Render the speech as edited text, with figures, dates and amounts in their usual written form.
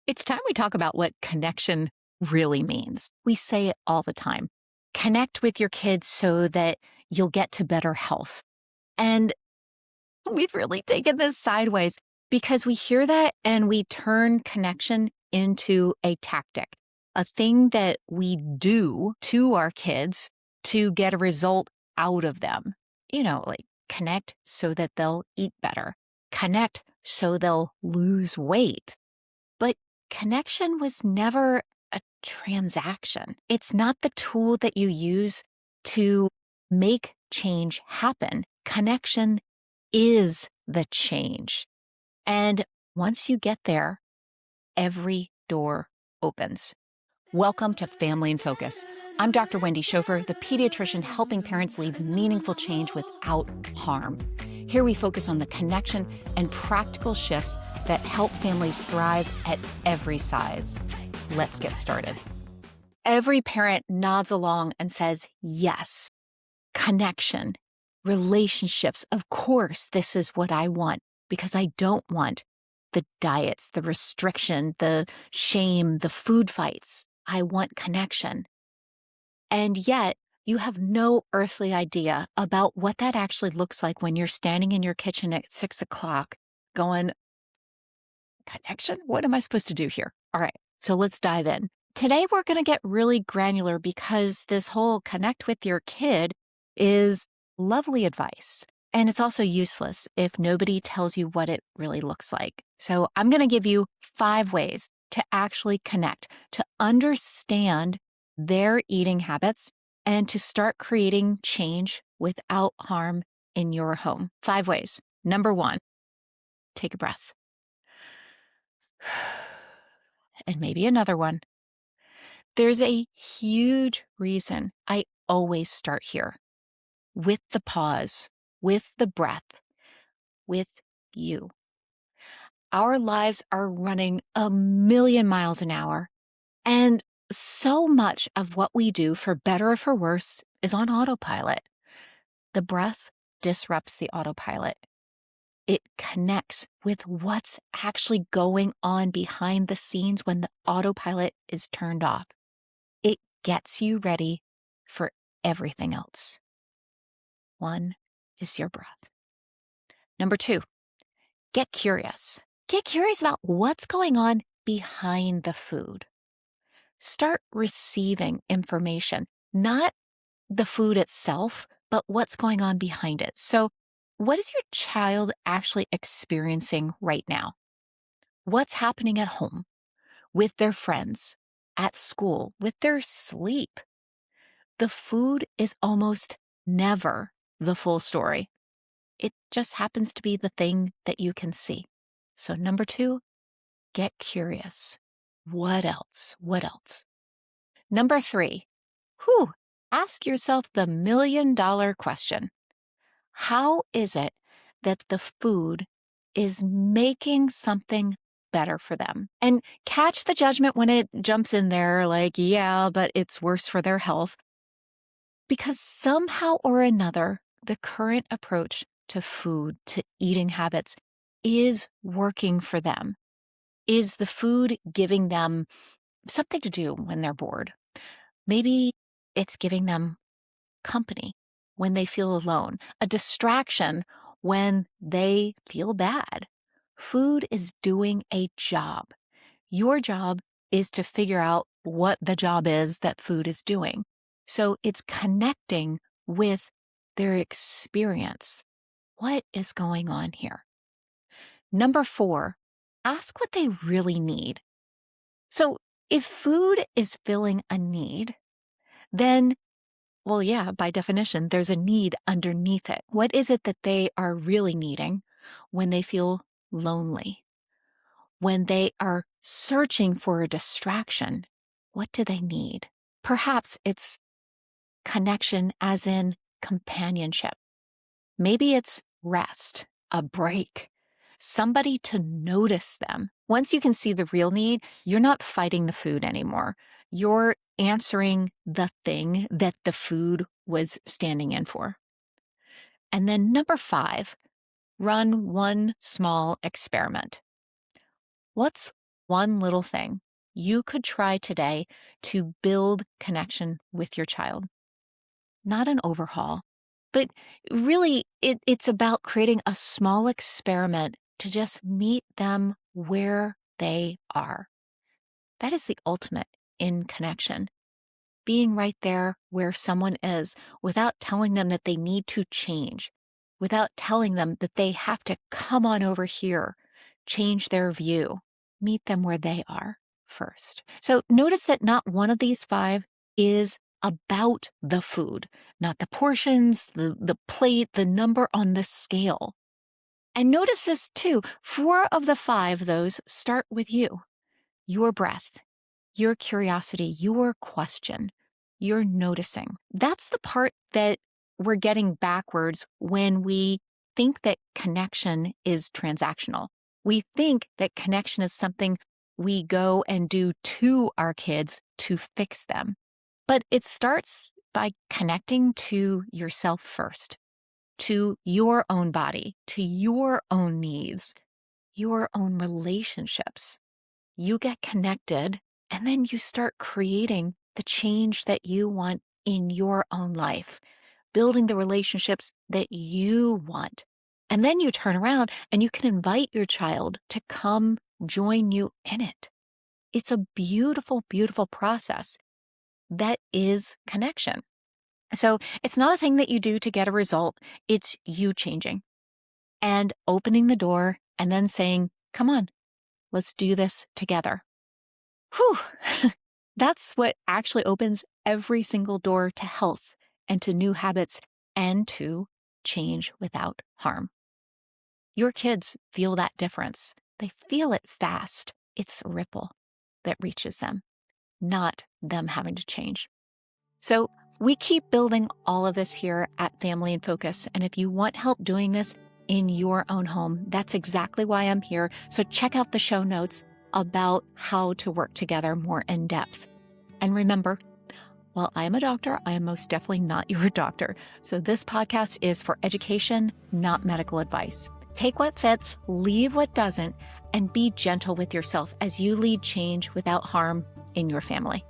It's time we talk about what connection really means. We say it all the time. Connect with your kids so that you'll get to better health. And we've really taken this sideways because we hear that and we turn connection into a tactic, a thing that we do to our kids to get a result out of them. Like connect so that they'll eat better, connect so they'll lose weight. But connection was never a transaction. It's not the tool that you use to make change happen. Connection is the change. And once you get there, every door opens. Welcome to Family in Focus. I'm Dr. Wendy Schofer, the pediatrician helping parents lead meaningful change without harm. Here we focus on the connection and practical shifts that help families thrive at every size. Let's get started. Every parent nods along and says, yes, connection, relationships. Of course, this is what I want because I don't want the diets, the restriction, the shame, the food fights. I want connection. And yet, you have no earthly idea about what that actually looks like when you're standing in your kitchen at 6 o'clock going, connection? What am I supposed to do here? All right, so let's dive in. Today, we're going to get really granular because this whole connect with your kid is lovely advice. And it's also useless if nobody tells you what it really looks like. So I'm going to give you 5 ways to actually connect, to understand their eating habits, and to start creating change without harm in your home. 5 ways. Number 1, take a breath. And maybe another one. There's a huge reason I always start here with the pause, with the breath, with you. Our lives are running a million miles an hour, and so much of what we do, for better or for worse, is on autopilot. The breath disrupts the autopilot. It connects with what's actually going on behind the scenes when the autopilot is turned off. It gets you ready for everything else. 1 is your breath. Number 2, get curious. Get curious about what's going on behind the food. Start receiving information, not the food itself, but what's going on behind it. So, what is your child actually experiencing right now? What's happening at home, with their friends, at school, with their sleep? The food is almost never the full story. It just happens to be the thing that you can see. So number 2, get curious. What else? What else? Number 3, ask yourself the $1,000,000 question. How is it that the food is making something better for them? And catch the judgment when it jumps in there, like, yeah, but it's worse for their health. Because somehow or another, the current approach to food, to eating habits, is working for them. Is the food giving them something to do when they're bored? Maybe it's giving them company when they feel alone, a distraction when they feel bad. Food is doing a job. Your job is to figure out what the job is that food is doing. So it's connecting with their experience. What is going on here? Number 4, ask what they really need. So if food is filling a need, then, well, yeah, by definition, there's a need underneath it. What is it that they are really needing when they feel lonely? When they are searching for a distraction, what do they need? Perhaps it's connection as in companionship. Maybe it's rest, a break, somebody to notice them. Once you can see the real need, you're not fighting the food anymore. You're answering the thing that the food was standing in for. And then number 5, run one small experiment. What's one little thing you could try today to build connection with your child. Not an overhaul, but really it's about creating a small experiment to just meet them where they are. That is the ultimate in connection. Being right there where someone is without telling them that they need to change, without telling them that they have to come on over here, change their view, meet them where they are first. So notice that not one of these five is about the food, not the portions, the plate, the number on the scale. And notice this too, 4 of the 5, those start with you, your breath, your curiosity, your question, your noticing. That's the part that we're getting backwards when we think that connection is transactional. We think that connection is something we go and do to our kids to fix them. But it starts by connecting to yourself first, to your own body, to your own needs, your own relationships. You get connected, and then you start creating the change that you want in your own life, building the relationships that you want. And then you turn around and you can invite your child to come join you in it. It's a beautiful, beautiful process that is connection. So it's not a thing that you do to get a result. It's you changing and opening the door and then saying, come on, let's do this together. Whew. That's what actually opens every single door to health and to new habits and to change without harm. Your kids feel that difference. They feel it fast. It's a ripple that reaches them, not them having to change. So we keep building all of this here at Family in Focus. And if you want help doing this in your own home, that's exactly why I'm here. So check out the show notes about how to work together more in depth. And remember, while I am a doctor, I am most definitely not your doctor. So this podcast is for education, not medical advice. Take what fits, leave what doesn't, and be gentle with yourself as you lead change without harm in your family.